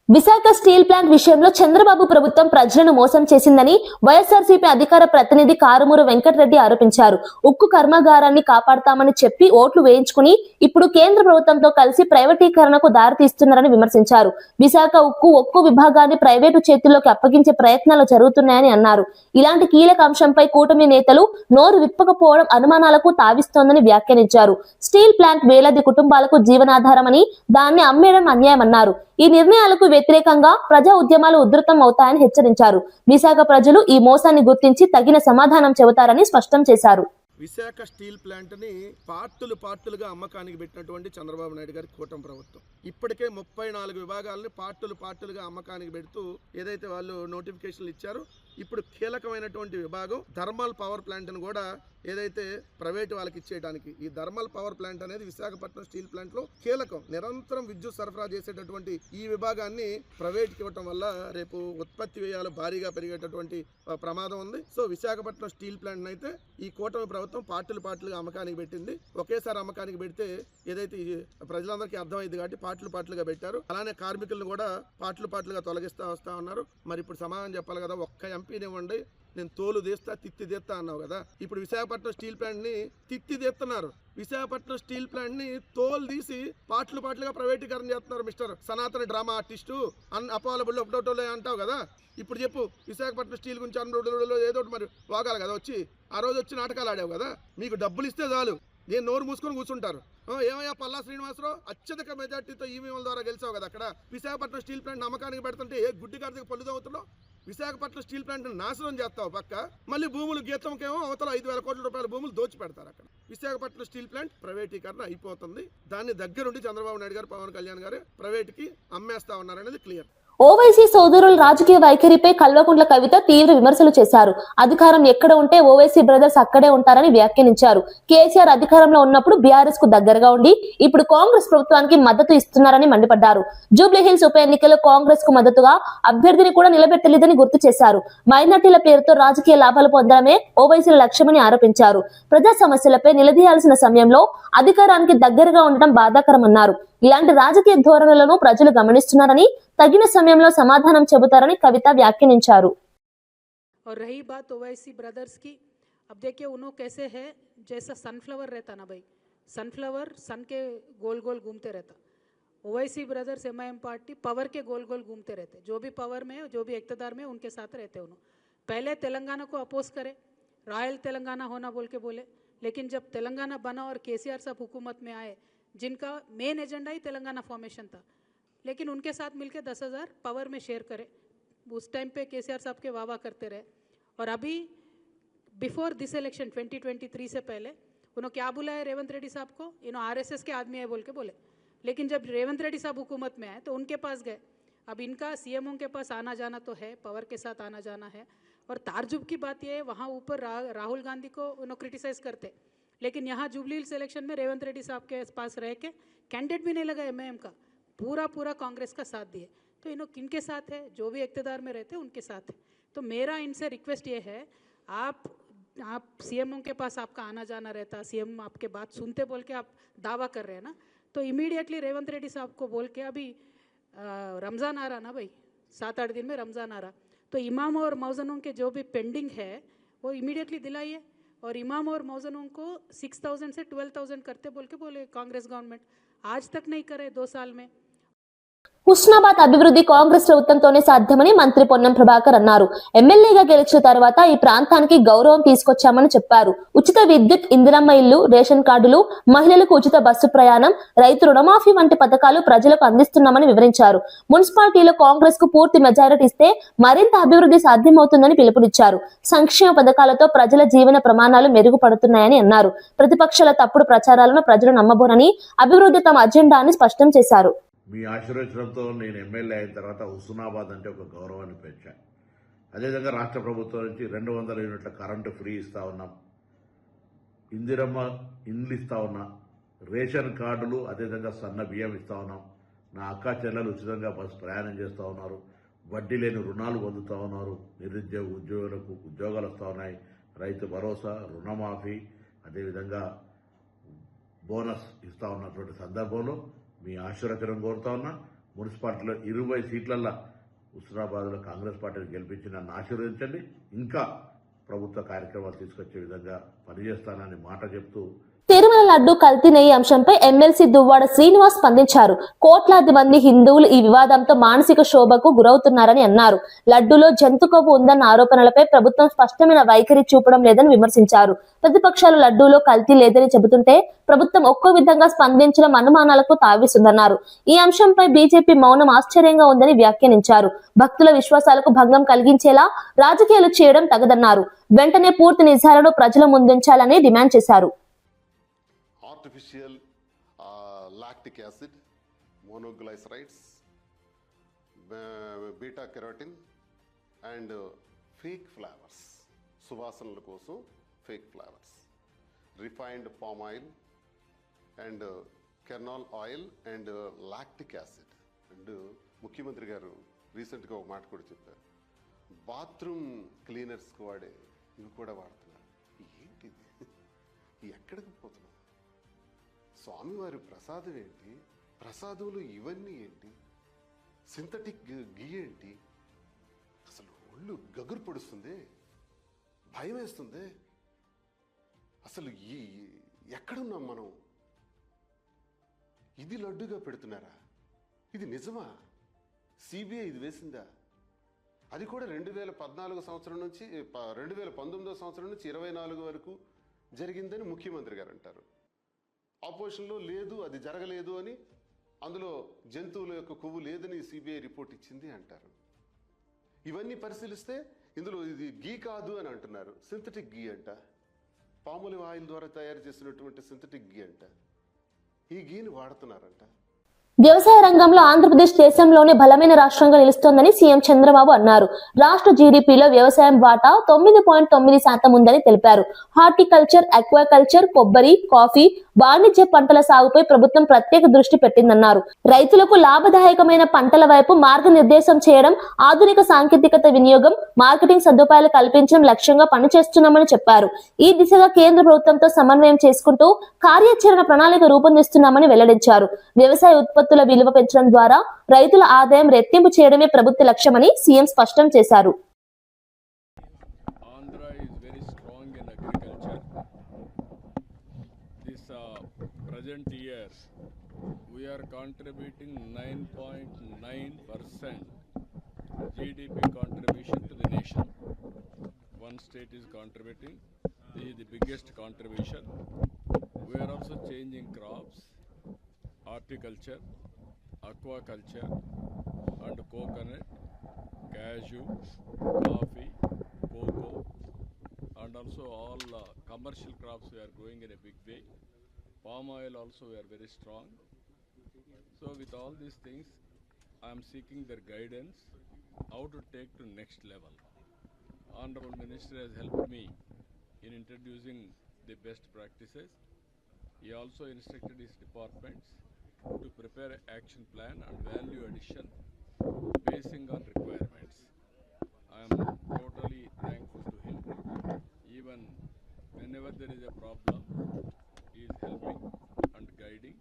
విశాఖ స్టీల్ ప్లాంట్ విషయంలో చంద్రబాబు ప్రభుత్వం ప్రజలను మోసం చేసిందని వైఎస్ఆర్సీపీ అధికార ప్రతినిధి కారుమూరు వెంకటరెడ్డి ఆరోపించారు. ఉక్కు కర్మాగారాన్ని కాపాడతామని చెప్పి ఓట్లు వేయించుకుని ఇప్పుడు కేంద్ర ప్రభుత్వంతో కలిసి ప్రైవేటీకరణకు దారితీస్తున్నారని విమర్శించారు. విశాఖ ఉక్కు విభాగాన్ని ప్రైవేటు చేతుల్లోకి అప్పగించే ప్రయత్నాలు జరుగుతున్నాయని అన్నారు. ఇలాంటి కీలక అంశంపై కూటమి నేతలు నోరు విప్పకపోవడం అనుమానాలకు తావిస్తోందని వ్యాఖ్యానించారు. స్టీల్ ప్లాంట్ వేలాది కుటుంబాలకు జీవనాధారమని, దాన్ని అమ్మేయడం అన్యాయమన్నారు. ఈ నిర్ణయాలకు వ్యతిరేకంగా ప్రజా ఉద్యమాలు ఉధృతం అవుతాయని హెచ్చరించారు. విశాఖ ప్రజలు ఈ మోసాన్ని గుర్తించి తగిన సమాధానం చెబుతారని స్పష్టం చేశారు. విశాఖ స్టీల్ ప్లాంట్ని పార్టులుగా అమ్మకానికి పెట్టినటువంటి చంద్రబాబు నాయుడు గారి కూటమి ప్రభుత్వం ఇప్పటికే 34 విభాగాలని పార్టులుగా అమ్మకానికి పెడుతూ ఏదైతే వాళ్ళు నోటిఫికేషన్లు ఇచ్చారో ఇప్పుడు కీలకమైనటువంటి విభాగం థర్మల్ పవర్ ప్లాంట్ను కూడా ఏదైతే ప్రైవేట్ వాళ్ళకి ఇచ్చేయడానికి, ఈ థర్మల్ పవర్ ప్లాంట్ అనేది విశాఖపట్నం స్టీల్ ప్లాంట్లో కీలకం. నిరంతరం విద్యుత్ సరఫరా చేసేటటువంటి ఈ విభాగాన్ని ప్రైవేట్కి ఇవ్వటం వల్ల రేపు ఉత్పత్తి వ్యయాలు భారీగా పెరిగేటటువంటి ప్రమాదం ఉంది. సో విశాఖపట్నం స్టీల్ ప్లాంట్ అయితే ఈ కూటమి ప్రభుత్వం పార్టులుగా అమ్మకానికి పెట్టింది. ఒకేసారి అమ్మకానికి పెడితే ఏదైతే ప్రజలందరికీ అర్థమైంది కాబట్టి పార్టులుగా పెట్టారు. అలానే కార్మికులను కూడా పార్టులుగా తొలగిస్తా ఉన్నారు. మరి ఇప్పుడు సమాధానం చెప్పాలి కదా, ఒక్క ఎంపీని ఇవ్వండి, నేను తోలు తీస్తా తిత్తి తీస్తా అన్నావు కదా. ఇప్పుడు విశాఖపట్నం స్టీల్ ప్లాంట్ ని తిత్తి తీస్తున్నారు. విశాఖపట్నం స్టీల్ ప్లాంట్ ని తోలు తీసి పార్టులుగా ప్రైవేటీకరణ చేస్తున్నారు. మిస్టర్ సనాతన డ్రామా ఆర్టిస్టు అన్అపాలబుల్ ఒకటోలే అంటావు కదా. ఇప్పుడు చెప్పు, విశాఖపట్నం స్టీల్ గురించి ఏదో ఒకటి మరి వాగాలి కదా. వచ్చి ఆ రోజు వచ్చి నాటకాలు ఆడావు కదా. మీకు డబ్బులు ఇస్తే చాలు, నేను నోరు మూసుకొని కూర్చుంటారు. ఏమయ్యా పల్లా శ్రీనివాసరావు అత్యధిక మెజార్టీతో ఈవీఎంల ద్వారా గెలిచావు కదా. అక్కడ విశాఖపట్నం స్టీల్ ప్లాంట్ నమ్మకానికి పెడుతుంటే ఏ గుడ్డి గారికి పళ్ళు తవ్వుతున్నావు. విశాఖపట్నం స్టీల్ ప్లాంట్ నాశనం చేస్తావు పక్క, మళ్ళీ భూములు గీతంకేమో అవతల 5,000 కోట్ల రూపాయల భూములు దోచి పెడతారు. అక్కడ విశాఖపట్నం స్టీల్ ప్లాంట్ ప్రైవేటీకరణ అయిపోతుంది. దాన్ని దగ్గరుండి చంద్రబాబు నాయుడు గారు, పవన్ కళ్యాణ్ గారు ప్రైవేట్కి అమ్మేస్తా ఉన్నారనేది క్లియర్. ఓవైసీ సోదరుల రాజకీయ వైఖరిపై కల్వకుంట్ల కవిత తీవ్ర విమర్శలు చేశారు. అధికారం ఎక్కడ ఉంటే ఓవైసీ బ్రదర్స్ అక్కడే ఉంటారని వ్యాఖ్యానించారు. కేసీఆర్ అధికారంలో ఉన్నప్పుడు బీఆర్ఎస్ కు దగ్గరగా ఉండి ఇప్పుడు కాంగ్రెస్ ప్రభుత్వానికి మద్దతు ఇస్తున్నారని మండిపడ్డారు. జూబ్లీహిల్స్ ఉప ఎన్నికల్లో కాంగ్రెస్ కు మద్దతుగా అభ్యర్థిని కూడా నిలబెట్టలేదని గుర్తు చేశారు. మైనార్టీల పేరుతో రాజకీయ లాభాలు పొందడమే ఓవైసీల లక్ష్యమని ఆరోపించారు. ప్రజా సమస్యలపై నిలదీయాల్సిన సమయంలో అధికారానికి దగ్గరగా ఉండడం బాధాకరమన్నారు. ఇలాంటి రాజకీయ ధోరణులను ప్రజలు గమనిస్తున్నారని, తగిన సమయంలో సమాధానం చెబుతారని కవిత వ్యాఖ్యానించారు. और रही बात ओवैसी ब्रदर्स की, अब देखिए उन्होंने कैसे है, जैसा सनफ्लावर रहता ना भाई, सनफ्लावर सन के गोल गोल घूमते रहता. Owaisi brothers MIM party power के गोल गोल घूमते रहते. जो भी पावर में जो भी इक़्तिदार में उनके साथ रहते उन्होंने. पहले तेलंगाना को अपोज करे, रॉयल तेलंगाना होना बोल के बोले, लेकिन जब तेलंगाना बना और केसीआर साहब हुकूमत में आए, जिनका मेन एजेंडा ही तेलंगाना फॉर्मेशन था, लेकिन उनके साथ मिलकर 10,000 पावर में शेयर करे. उस टाइम पे केसीआर साहब के वाह करते रहे. और अभी बिफोर दिस इलेक्शन 2023 से पहले उन्होंने क्या बुलाया रेवंत रेड्डी साहब को, इन्होंने आरएसएस के आदमी है बोल के बोले. लेकिन जब रेवंत रेड्डी साहब हुकूमत में आए तो उनके पास गए. अब इनका सीएमओ के पास आना जाना तो है, पावर के साथ आना जाना है. और तारजुब की बात यह है, वहाँ ऊपर राहुल गांधी को उन्होंने क्रिटिसाइज करते, लेकिन यहाँ जुबली हिल्स इलेक्शन में रेवंत रेड्डी साहब के पास रह के कैंडिडेट भी नहीं लगा एमआईएम का, पूरा कांग्रेस का साथ दिए. तो इन्हों किनके साथ है, जो भी इक़्तिदार में रहते हैं उनके साथ है. तो मेरा इनसे रिक्वेस्ट ये है, आप सीएमओ के पास आपका आना जाना रहता, सीएम आपके बात सुनते बोल के आप दावा कर रहे हैं ना, तो इमीडिएटली रेवंत रेड्डी साहब को बोल के, अभी रमज़ान आ रहा ना भाई, 7-8 दिन में रमज़ान आ रहा, तो इमाम और मौज़नों के जो भी पेंडिंग है वो इमीडिएटली दिलाइए. और इमाम और मौज़नों को 6,000 से 12,000 करते बोल के बोले कांग्रेस गवर्नमेंट, आज तक नहीं करे 2 साल में. హుస్నాబాద్ అభివృద్ధి కాంగ్రెస్ ప్రభుత్వంతోనే సాధ్యమని మంత్రి పొన్నం ప్రభాకర్ అన్నారు. ఎమ్మెల్యేగా గెలిచిన తర్వాత ఈ ప్రాంతానికి గౌరవం తీసుకొచ్చామని చెప్పారు. ఉచిత విద్యుత్, ఇందిరమ్మ ఇల్లు, రేషన్ కార్డులు, మహిళలకు ఉచిత బస్సు ప్రయాణం, రైతు రుణమాఫీ వంటి పథకాలు ప్రజలకు అందిస్తున్నామని వివరించారు. మున్సిపాలిటీలో కాంగ్రెస్ కు పూర్తి మెజారిటీ ఇస్తే మరింత అభివృద్ధి సాధ్యమవుతుందని పిలుపునిచ్చారు. సంక్షేమ పథకాలతో ప్రజల జీవన ప్రమాణాలు మెరుగుపడుతున్నాయని అన్నారు. ప్రతిపక్షాల తప్పుడు ప్రచారాలను ప్రజలు నమ్మబోరని, అభివృద్ధి తమ అజెండా అని స్పష్టం చేశారు. మీ ఆశీర్వచనంతో నేను ఎమ్మెల్యే అయిన తర్వాత హుస్నాబాద్ అంటే ఒక గౌరవాన్ని పెంచాను. అదేవిధంగా రాష్ట్ర ప్రభుత్వం నుంచి 200 యూనిట్ల కరెంటు ఫ్రీ ఇస్తూ ఉన్నాం, ఇందిరమ్మ ఇండ్లు ఇస్తూ ఉన్నాం, రేషన్ కార్డులు, అదేవిధంగా సన్న బియ్యం ఇస్తూ ఉన్నాం. నా అక్క చెల్లెలు ఉచితంగా బస్సు ప్రయాణం చేస్తూ ఉన్నారు, వడ్డీ లేని రుణాలు పొందుతూ ఉన్నారు, నిరుద్యోగ ఉద్యోగులకు ఉద్యోగాలు వస్తూ ఉన్నాయి, రైతు భరోసా, రుణమాఫీ, అదేవిధంగా బోనస్ ఇస్తూ ఉన్నటువంటి సందర్భంలో మీ ఆశీర్వచనం కోరుతా ఉన్నా. మున్సిపాలిటీలో 20 సీట్లల్లో హుస్నాబాద్లో కాంగ్రెస్ పార్టీని గెలిపించి నన్ను ఆశీర్వదించండి. ఇంకా ప్రభుత్వ కార్యక్రమాలు తీసుకొచ్చే విధంగా పనిచేస్తానని మాట చెప్తూ, తిరుమల లడ్డు కల్తీ నెయ్యి అంశంపై ఎమ్మెల్సీ దువ్వాడ శ్రీనివాస్ స్పందించారు. కోట్లాది మంది హిందువులు ఈ వివాదంతో మానసిక శోభకు గురవుతున్నారని అన్నారు. లడ్డూలో జంతు కొవ్వు ఉందన్న ఆరోపణలపై ప్రభుత్వం స్పష్టమైన వైఖరి చూపడం లేదని విమర్శించారు. ప్రతిపక్షాలు లడ్డూలో కల్తీ లేదని చెబుతుంటే ప్రభుత్వం ఒక్కో విధంగా స్పందించడం అనుమానాలకు తావిస్తుందన్నారు. ఈ అంశంపై బీజేపీ మౌనం ఆశ్చర్యంగా ఉందని వ్యాఖ్యానించారు. భక్తుల విశ్వాసాలకు భంగం కలిగించేలా రాజకీయాలు చేయడం తగదన్నారు. వెంటనే పూర్తి నిజాలను ప్రజల ముందుంచాలని డిమాండ్ చేశారు. Artificial lactic acid, monoglycerides, beta carotene and fake flowers. సువాసనల కోసం fake flowers, refined palm oil and kernel oil and lactic acid. And ముఖ్యమంత్రి గారు రీసెంట్గా ఒక మాట కూడా చెప్పారు, బాత్రూమ్ క్లీనర్స్కి వాడే ఇవి కూడా వాడుతున్నారు. ఏంటిది? ఎక్కడికి పోతున్నాం? స్వామివారి ప్రసాదం ఏంటి? ప్రసాదంలో ఇవన్నీ ఏంటి? సింథటిక్ గీ ఏంటి? అసలు ఒళ్ళు గగురు పడుస్తుంది, భయం వేస్తుంది. అసలు ఎక్కడున్నాం మనం? ఇది లడ్డుగా పెడుతున్నారా? ఇది నిజమా? సిబిఐ ఇది వేసిందా? అది కూడా 2014 సంవత్సరం నుంచి 2019 సంవత్సరం నుంచి 24 వరకు జరిగిందని ముఖ్యమంత్రి గారు అంటారు. ఆపోజిషన్లో లేదు, అది జరగలేదు అని, అందులో జంతువుల యొక్క కొవ్వు లేదని సిబిఐ రిపోర్ట్ ఇచ్చింది అంటారు. ఇవన్నీ పరిశీలిస్తే ఇందులో ఇది గీ కాదు అని అంటున్నారు, సింథటిక్ గీ అంట. పాముల ఆయిల్ ద్వారా తయారు చేసినటువంటి సింథటిక్ గీ అంట. ఈ గీని వాడుతున్నారంట. వ్యవసాయ రంగంలో ఆంధ్రప్రదేశ్ దేశంలోనే బలమైన రాష్ట్రంగా నిలుస్తోందని సీఎం చంద్రబాబు అన్నారు. రాష్ట్ర జీడీపీలో వ్యవసాయం వాటా 9.9% ఉందని తెలిపారు. హార్టికల్చర్, అక్వాకల్చర్, కొబ్బరి, కాఫీ, వాణిజ్య పంటల సాగుపై ప్రభుత్వం ప్రత్యేక దృష్టి పెట్టిందన్నారు. రైతులకు లాభదాయకమైన పంటల వైపు మార్గనిర్దేశం చేయడం, ఆధునిక సాంకేతికత వినియోగం, మార్కెటింగ్ సదుపాయాలు కల్పించడం లక్ష్యంగా పనిచేస్తున్నామని చెప్పారు. ఈ దిశగా కేంద్ర ప్రభుత్వంతో సమన్వయం చేసుకుంటూ కార్యాచరణ ప్రణాళిక రూపొందిస్తున్నామని వెల్లడించారు. వ్యవసాయ ఉత్పత్తుల విలువ పెంచడం ద్వారా రైతుల ఆదాయం రెట్టింపు చేయడమే ప్రభుత్వ లక్ష్యమని సీఎం స్పష్టం చేశారు. Present year we are contributing 9.9% GDP contribution to the nation. One state is contributing. This is the biggest contribution. We are also changing crops, horticulture, aquaculture and coconut, cashew, coffee, cocoa and also all commercial crops we are growing in a big way. Palm oil also we are very strong. So with all these things, I am seeking their guidance how to take to next level. Honorable Minister has helped me in introducing the best practices. He also instructed his departments to prepare an action plan and value addition basing on requirements. I am totally thankful to him. Even whenever there is a problem, he is helping and guiding.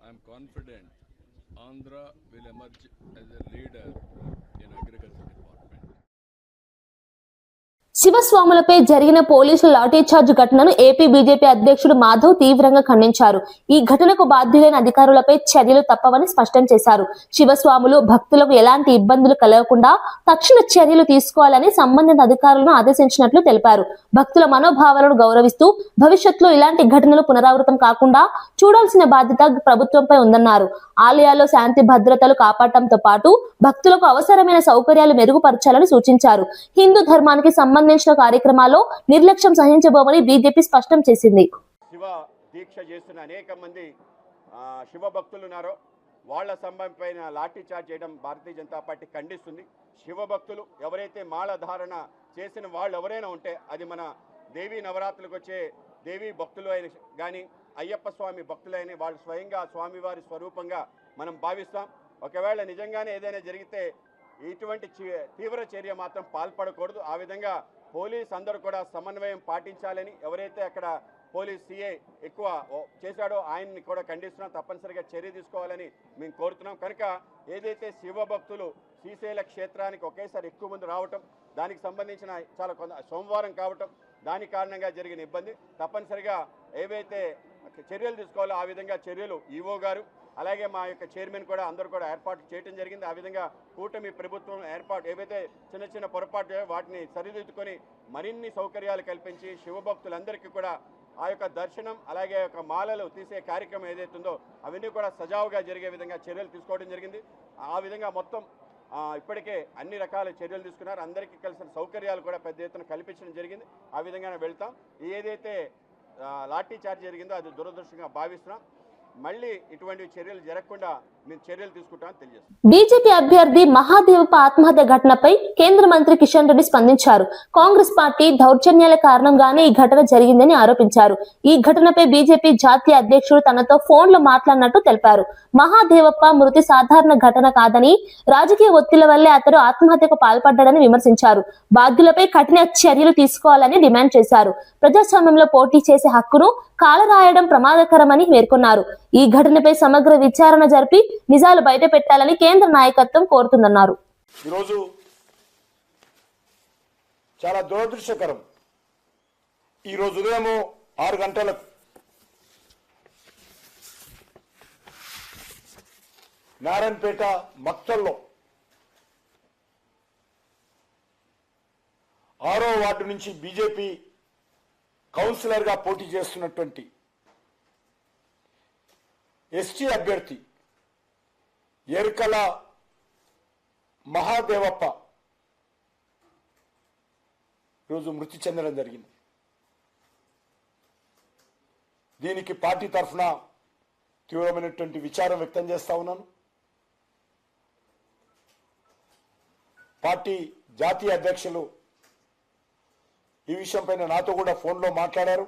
I am confident Andhra will emerge as a leader in agriculture department. శివస్వాములపై జరిగిన పోలీసుల లాఠీచార్జ్ ఘటనను AP BJP అధ్యక్షుడు మాధవ్ తీవ్రంగా ఖండించారు. ఈ ఘటనకు బాధ్యులైన అధికారులపై చర్యలు తప్పవని స్పష్టం చేశారు. శివస్వాములు భక్తులకు ఎలాంటి ఇబ్బందులు కలగకుండా తక్షణ చర్యలు తీసుకోవాలని సంబంధిత అధికారులను ఆదేశించినట్లు తెలిపారు. భక్తుల మనోభావాలను గౌరవిస్తూ భవిష్యత్తులో ఇలాంటి ఘటనలు పునరావృతం కాకుండా చూడాల్సిన బాధ్యత ప్రభుత్వంపై ఉందన్నారు. ఆలయాల్లో శాంతి భద్రతలు కాపాడటంతో పాటు భక్తులకు అవసరమైన సౌకర్యాలు మెరుగుపరచాలని సూచించారు. హిందూ ధర్మానికి సంబంధించిన కార్యక్రమాల్లో నిర్లక్ష్యం సహించబోమని బీజేపీ స్పష్టం చేసింది. శివ దీక్ష చేస్తున్న అనేక మంది శివ భక్తులు ఉన్నారో వాళ్ళ సంబంధం పైన లాఠీ చార్జ్ చేయడం భారతీయ జనతా పార్టీ ఖండిస్తుంది. శివ భక్తులు ఎవరైతే మాల ధారణ చేసిన వాళ్ళు ఎవరైనా ఉంటే అది మన దేవీ నవరాత్రులకు వచ్చే దేవీ భక్తులు అయిన కానీ అయ్యప్ప స్వామి భక్తులైన వాళ్ళు స్వయంగా స్వామివారి స్వరూపంగా మనం భావిస్తాం. ఒకవేళ నిజంగానే ఏదైనా జరిగితే ఇటువంటి తీవ్ర చర్య మాత్రం పాల్పడకూడదు. ఆ విధంగా పోలీస్ అందరూ కూడా సమన్వయం పాటించాలని, ఎవరైతే అక్కడ పోలీస్ సిఐ ఎక్కువ చేశాడో ఆయన్ని కూడా ఖండిస్తున్నాం. తప్పనిసరిగా చర్య తీసుకోవాలని మేము కోరుతున్నాం. కనుక ఏదైతే శివ భక్తులు శ్రీశైల క్షేత్రానికి ఒకేసారి ఎక్కువ మంది రావటం, దానికి సంబంధించిన చాలా సోమవారం కావటం, దాని కారణంగా జరిగిన ఇబ్బంది తప్పనిసరిగా ఏవైతే చర్యలు తీసుకోవాలో ఆ విధంగా చర్యలు ఈవో గారు అలాగే మా యొక్క చైర్మన్ కూడా అందరూ కూడా ఏర్పాటు చేయడం జరిగింది. ఆ విధంగా కూటమి ప్రభుత్వం ఏర్పాటు ఏవైతే చిన్న చిన్న పొరపాటు వాటిని సరిదిద్దుకొని మరిన్ని సౌకర్యాలు కల్పించి శివభక్తులందరికీ కూడా ఆ యొక్క దర్శనం అలాగే యొక్క మాలలు తీసే కార్యక్రమం ఏదైతుందో అవన్నీ కూడా సజావుగా జరిగే విధంగా చర్యలు తీసుకోవడం జరిగింది. ఆ విధంగా మొత్తం ఇప్పటికే అన్ని రకాల చర్యలు తీసుకున్నారు. అందరికీ కలిసిన సౌకర్యాలు కూడా పెద్ద ఎత్తున కల్పించడం జరిగింది. ఆ విధంగానే వెళ్తాం. ఏదైతే లాఠీ చార్జ్ జరిగిందో అది దురదృష్టంగా భావిస్తున్నాం. మళ్ళీ ఇటువంటి చర్యలు జరగకుండా మేము చర్యలు తీసుకుంటామని తెలియజేస్తాం. బీజేపీ అభ్యర్థి మహాదేవప్ప ఆత్మహత్య ఘటనపై కేంద్ర మంత్రి కిషన్ రెడ్డి స్పందించారు. కాంగ్రెస్ పార్టీ దౌర్జన్యాల కారణంగానే ఈ ఘటన జరిగిందని ఆరోపించారు. ఈ ఘటనపై బీజేపీ జాతీయ అధ్యక్షుడు తనతో ఫోన్లో మాట్లాడినట్టు తెలిపారు. మహాదేవప్ప మృతి సాధారణ ఘటన కాదని, రాజకీయ ఒత్తిళ్ల వల్లే అతడు ఆత్మహత్యకు పాల్పడ్డాడని విమర్శించారు. బాధ్యులపై కఠిన చర్యలు తీసుకోవాలని డిమాండ్ చేశారు. ప్రజాస్వామ్యంలో పోటీ చేసే హక్కును కాలరాయడం ప్రమాదకరమని పేర్కొన్నారు. ఈ ఘటనపై సమగ్ర విచారణ జరిపి నిజాలు బయట పెట్టాలని కేంద్ర నాయకత్వం కోరుతుందన్నారు. ఈరోజు చాలా దురదృష్టకరం. ఈరోజు ఉదయం 6 గంటలకు నారాయణపేట మక్తల్లో 6వ వార్డు నుంచి బీజేపీ కౌన్సిలర్గా పోటీ చేస్తున్నటువంటి ఎస్టీ అభ్యర్థి ఎరుకల మహాదేవప్ప రోజు మృతి చెందడం జరిగింది. దీనికి పార్టీ తరఫున తీవ్రమైనటువంటి విచారం వ్యక్తం చేస్తా ఉన్నాను. పార్టీ జాతీయ అధ్యక్షులు ఈ విషయం పైన నాతో కూడా ఫోన్లో మాట్లాడారు.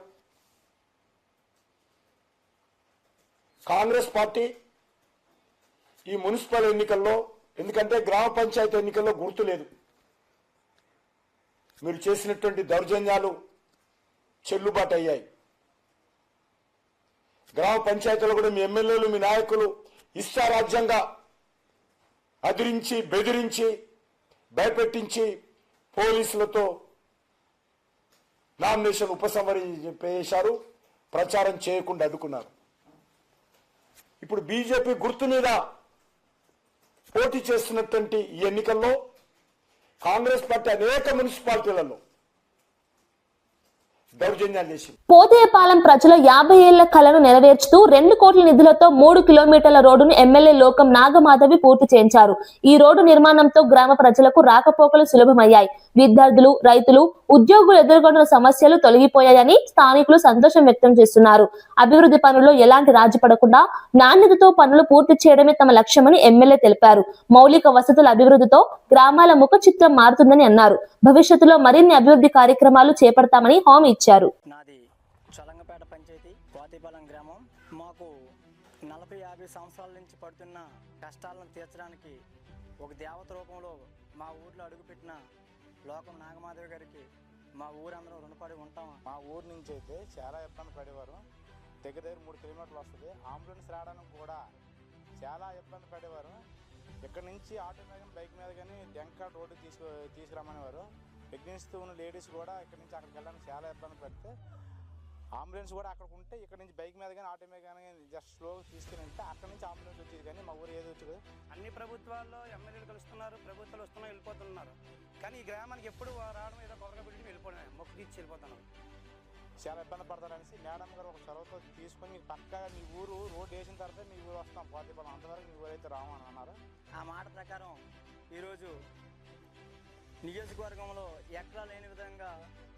కాంగ్రెస్ పార్టీ ఈ మున్సిపల్ ఎన్నికల్లో, ఎందుకంటే గ్రామ పంచాయతీ ఎన్నికల్లో గుర్తు లేదు, మీరు చేసినటువంటి దౌర్జన్యాలు చెల్లుబాటు అయ్యాయి. గ్రామ పంచాయతీలో కూడా మీ ఎమ్మెల్యేలు, మీ నాయకులు ఇష్టారాజ్యంగా అదిరించి, బెదిరించి, భయపెట్టించి పోలీసులతో నామినేషన్ ఉపసంహరించేశారు, ప్రచారం చేయకుండా అడ్డుకున్నారు. ఇప్పుడు బీజేపీ గుర్తు మీద పోటీ చేస్తున్నటువంటి ఈ ఎన్నికల్లో కాంగ్రెస్ పార్టీ అనేక మున్సిపాలిటీలలో దౌర్జన్యాలు చేసింది. పోతేపాలెం ప్రజల 50 ఏళ్ల కలను నెరవేర్చుతూ 2 కోట్ల నిధులతో 3 కిలోమీటర్ల రోడ్డును ఎమ్మెల్యే లోకం నాగమాధవి పూర్తి చేయించారు. ఈ రోడ్డు నిర్మాణంతో గ్రామ ప్రజలకు రాకపోకలు సులభమయ్యాయి. విద్యార్థులు, రైతులు, ఉద్యోగులు ఎదుర్కొంటున్న సమస్యలు తొలగిపోయాయని స్థానికులు సంతోషం వ్యక్తం చేస్తున్నారు. అభివృద్ధి పనుల్లో ఎలాంటి రాజీ పడకుండా నాణ్యతతో పనులు పూర్తి చేయడమే తమ లక్ష్యమని ఎమ్మెల్యే తెలిపారు. మౌలిక వసతుల అభివృద్ధితో గ్రామాల ముఖ చిత్రం మారుతుందని అన్నారు. భవిష్యత్తులో మరిన్ని అభివృద్ధి కార్యక్రమాలు చేపడతామని హామీ ఇచ్చారు. నాది చలంగపేట పంచాయతీ పోతేపాలెం గ్రామం. మాకు 40-50 సంవత్సరాల నుంచి పడుతున్న కష్టాలను తీర్చడానికి ఒక దేవత రూపంలో మా ఊర్లో అడుగుపెట్టిన లోకం నాగమాధవి గారికి మా ఊరందరూ రుణపడి ఉంటాం. మా ఊరు నుంచి అయితే చాలా ఇబ్బంది పడేవారు. దగ్గర 3 కిలోమీటర్లు వస్తుంది. అంబులెన్స్ రావడానికి కూడా చాలా ఇబ్బంది పడేవారు. ఇక్కడ నుంచి ఆటో మీద కానీ, బైక్ మీద కానీ డెంక రోడ్డు తీసుకురమ్మనేవారు. ప్రెగ్నెన్సీతో ఉన్న లేడీస్ కూడా ఇక్కడ నుంచి అక్కడికి వెళ్ళడానికి చాలా ఇబ్బంది పడితే అంబులెన్స్ కూడా అక్కడ ఉంటే ఇక్కడ నుంచి బైక్ మీద కానీ, ఆటో మీద కానీ జస్ట్ స్లోగా తీసుకుని వెళ్తే అక్కడ నుంచి అంబులెన్స్ వచ్చేది. కానీ మా ఊరు ఏది వచ్చేది. అన్ని ప్రభుత్వాల్లో ఎమ్మెల్యేలు కలుస్తున్నారు, ప్రభుత్వాలు వస్తున్నా వెళ్ళిపోతున్నారు. కానీ ఈ గ్రామానికి ఎప్పుడు రావడం ఏదో కొత్తగా బిల్డింగ్ వెళ్ళిపోవడమే, మొక్కు తీర్చి వెళ్ళిపోతున్నాం. చాలా ఇబ్బంది పడతారనేసి మేడం గారు ఒక చొరవతో తీసుకొని మీకు పక్కగా మీ ఊరు రోడ్డు వేసిన తర్వాత మీ ఊరు వస్తాం పోతేపాలెం, అంతవరకు మీ ఊరైతే రామని అన్నారు. ఆ మాట ప్రకారం ఈరోజు నియోజకవర్గంలో ఎక్కడా లేని విధంగా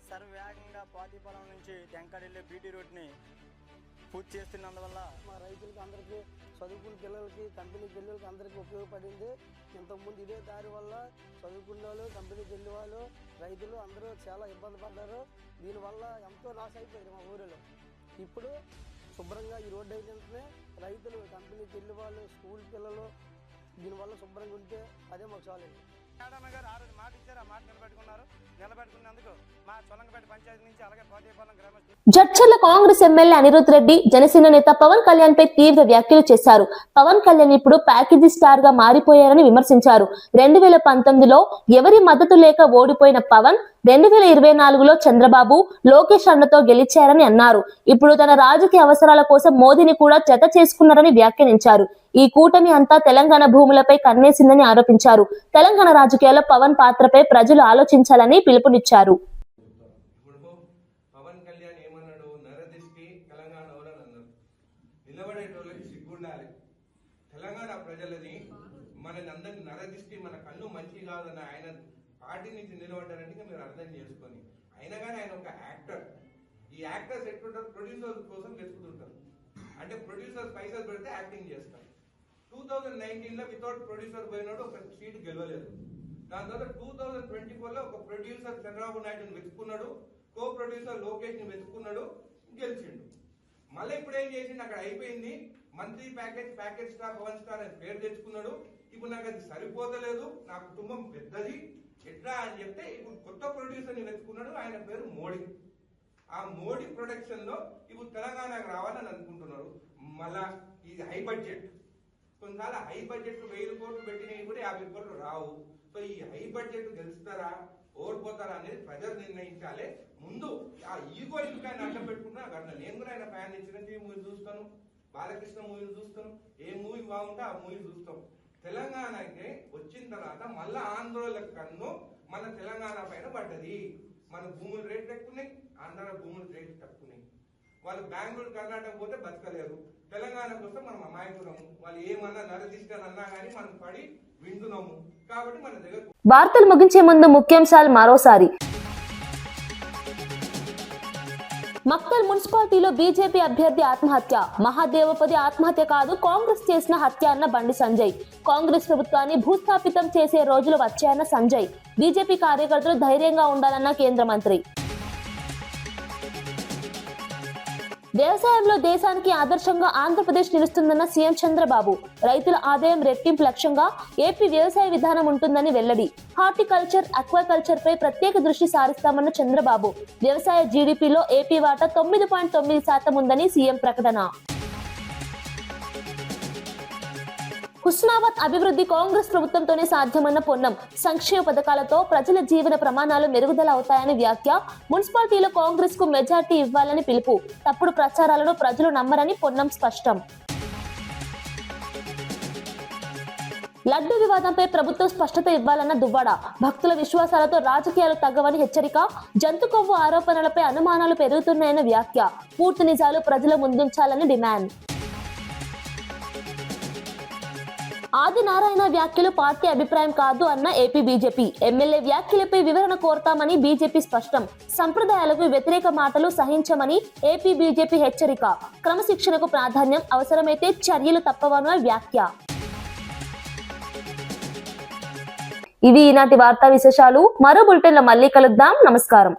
సర్వవేగంగా పోతేపాలెం నుంచి టెంకాడెళ్ళే బీటీ రోడ్ని పూర్తి చేస్తున్నందువల్ల మా రైతులకి అందరికీ, చదువుకున్న పిల్లలకి, కంపెనీకి వెళ్ళి అందరికీ ఉపయోగపడింది. ఇంతకుముందు ఇదే దారి వల్ల చదువుకున్న వాళ్ళు, కంపెనీకి వెళ్ళే వాళ్ళు, రైతులు అందరూ చాలా ఇబ్బంది పడ్డారు. దీనివల్ల ఎంతో లాస్ అయిపోయింది మా ఊరిలో. ఇప్పుడు శుభ్రంగా ఈ రోడ్డు అయిన రైతులు, కంపెనీకి వెళ్ళే వాళ్ళు, స్కూల్ పిల్లలు దీనివల్ల శుభ్రంగా ఉంటే అదే మాకు చాలండి. మేడం గారు ఆ రోజు మాట ఇచ్చారు, ఆ మాట నిలబెట్టుకున్నందుకు మా చొలంగపేట పంచాయతీ నుంచి అలాగే పోతేపాలెం గ్రామస్తులు. జడ్చర్ల కాంగ్రెస్ ఎమ్మెల్యే అనిరుద్ రెడ్డి జనసేన నేత పవన్ కళ్యాణ్ పై తీవ్ర వ్యాఖ్యలు చేశారు. పవన్ కళ్యాణ్ ఇప్పుడు ప్యాకేజీ స్టార్ గా మారిపోయారని విమర్శించారు. 2019లో ఎవరి మద్దతు లేక ఓడిపోయిన పవన్ 2024లో చంద్రబాబు, లోకేష్ అన్నతో గెలిచారని అన్నారు. ఇప్పుడు తన రాజకీయ అవసరాల కోసం మోదీని కూడా జత చేసుకున్నారని వ్యాఖ్యానించారు. ఈ కూటమి అంతా తెలంగాణ భూములపై కన్నేసిందని ఆరోపించారు. తెలంగాణ రాజకీయాల్లో పవన్ పాత్రపై ప్రజలు ఆలోచించాలని పిలుపునిచ్చారు. పవన్ కళ్యాణ్ ఏమన్నాడు? నరదిష్టి తెలంగాణ అన్నారు. నిలబడేటోళ్ళకి సిగ్గుండాలి. తెలంగాణ ప్రజలని మనని అందరినీ నరదిష్టి, మన కన్ను మంచి కాదని ఆయన పార్టీ నుంచి నిలబడ్డారంటే మీరు అర్థం చేసుకొని. అయినా కానీ ఆయన ఒక యాక్టర్. ఈ యాక్టర్స్ ఎట్లుంటారు? ప్రొడ్యూసర్స్ కోసం వెతుకుతుంటారు. అంటే ప్రొడ్యూసర్ పైసలు పెడితే యాక్టింగ్ చేస్తాం. 2019లో వితౌట్ ప్రొడ్యూసర్ పోయినాడు, ఒక సీట్ గెలవలేదు. దాని తర్వాత 2024లో ఒక ప్రొడ్యూసర్ చంద్రబాబు నాయుడుని వెతుక్కున్నాడు, కో ప్రొడ్యూసర్ లోకేష్ ని వెతుక్కున్నాడు, గెలిచిండు. మళ్ళీ ఇప్పుడు ఏం చేసిండు, అక్కడ అయిపోయింది, మంత్లీ ప్యాకేజ్ స్టార్ 1 స్టార్ అని పేరు తెచ్చుకున్నాడు. ఇప్పుడు నాకు అది సరిపోతలేదు, నా కుటుంబం పెద్దది ఎట్లా అని చెప్తే ఇప్పుడు కొత్త ప్రొడ్యూసర్ని వెతుకున్నాడు, ఆయన పేరు మోడీ. ఆ మోడీ ప్రొడక్షన్ లో ఇప్పుడు తెలంగాణకు రావాలని అనుకుంటున్నారు. మళ్ళా ఇది హై బడ్జెట్, కొన్నిసార్లు హై బడ్జెట్ 1000 కోట్లు పెట్టినవి కూడా 50 కోట్లు రావు. సో ఈ హై బడ్జెట్ గెలుస్తారా ఓడిపోతారా అనేది ప్రజలు నిర్ణయించాలి. ముందు ఆ ఈగో ఇంకా అడ్డం పెట్టుకుంటున్నా అక్కడ నేను కూడా ఆయన ఫ్యాన్, చిరంజీవి మూవీ చూస్తాను, బాలకృష్ణ మూవీలు చూస్తాను, ఏ మూవీ బాగుంటే ఆ మూవీ చూస్తాం. తెలంగాణకి వచ్చిన తర్వాత మళ్ళా ఆంధ్రోల కన్ను మన తెలంగాణ పైన పడ్డది. మన భూముల రేట్లు ఎక్కున్నాయి, ఆంధ్ర భూముల రేట్లు తక్కున్నాయి. వాళ్ళు బెంగళూరు కర్ణాటక పోతే బతకలేరు, తెలంగాణకు వస్తే మనం అమాయకులము. వాళ్ళు ఏమన్నా నరదిస్తానన్నా కానీ మనం పడి వింటున్నాము. కాబట్టి మన దగ్గర వార్తలు ముగించే ముందు ముఖ్యాంశాలు మరోసారి. మక్తల్ మున్సిపాలిటీలో బీజేపీ అభ్యర్థి ఆత్మహత్య. మహాదేవపది ఆత్మహత్య కాదు, కాంగ్రెస్ చేసిన హత్య అన్న బండి సంజయ్. కాంగ్రెస్ ప్రభుత్వాన్ని భూస్థాపితం చేసే రోజులు వచ్చాయన్న సంజయ్. బీజేపీ కార్యకర్తలు ధైర్యంగా ఉండాలన్న కేంద్ర మంత్రి. వ్యవసాయంలో దేశానికి ఆదర్శంగా ఆంధ్రప్రదేశ్ నిలుస్తుందన్న సీఎం చంద్రబాబు. రైతుల ఆదాయం రెట్టింపు లక్ష్యంగా ఏపీ వ్యవసాయ విధానం ఉంటుందని వెల్లడి. హార్టికల్చర్, అక్వాకల్చర్ పై ప్రత్యేక దృష్టి సారిస్తామన్న చంద్రబాబు. వ్యవసాయ జీడీపీలో ఏపీ వాటా 9.9% ఉందని సీఎం ప్రకటన. హుస్నాబాద్ అభివృద్ధి కాంగ్రెస్ ప్రభుత్వంతోనే సాధ్యమన్న పొన్నం. సంక్షేమ పథకాలతో ప్రజల జీవన ప్రమాణాలు మెరుగుదల అవుతాయని వ్యాఖ్య. మున్సిపాలిటీలో కాంగ్రెస్ కు మెజార్టీ ఇవ్వాలని పిలుపు. తప్పుడు ప్రచారాలను ప్రజలు నమ్మరని పొన్నం స్పష్టం. లడ్డు వివాదంపై ప్రభుత్వం స్పష్టత ఇవ్వాలన్న దువ్వాడ. భక్తుల విశ్వాసాలతో రాజకీయాలు తగ్గవని హెచ్చరిక. జంతు కొవ్వు ఆరోపణలపై అనుమానాలు పెరుగుతున్నాయన్న వ్యాఖ్య. పూర్తి నిజాలు ప్రజల ముందుంచాలని డిమాండ్. ఆదినారాయణ వ్యాఖ్యలు పార్టీ అభిప్రాయం కాదు అన్న ఏపీ బీజేపీ. ఎమ్మెల్యే వ్యాఖ్యలపై వివరణ కోరతామని బీజేపీ స్పష్టం. సంప్రదాయాలకు వ్యతిరేక మాటలు సహించమని ఏపీ బీజేపీ హెచ్చరిక. క్రమశిక్షణకు ప్రాధాన్యం, అవసరమైతే చర్యలు తప్పవన్న వ్యాఖ్య. ఇవి ఈనాటి వార్తా విశేషాలు. మరో బులెటిన్లో మళ్ళీ కలుద్దాం. నమస్కారం.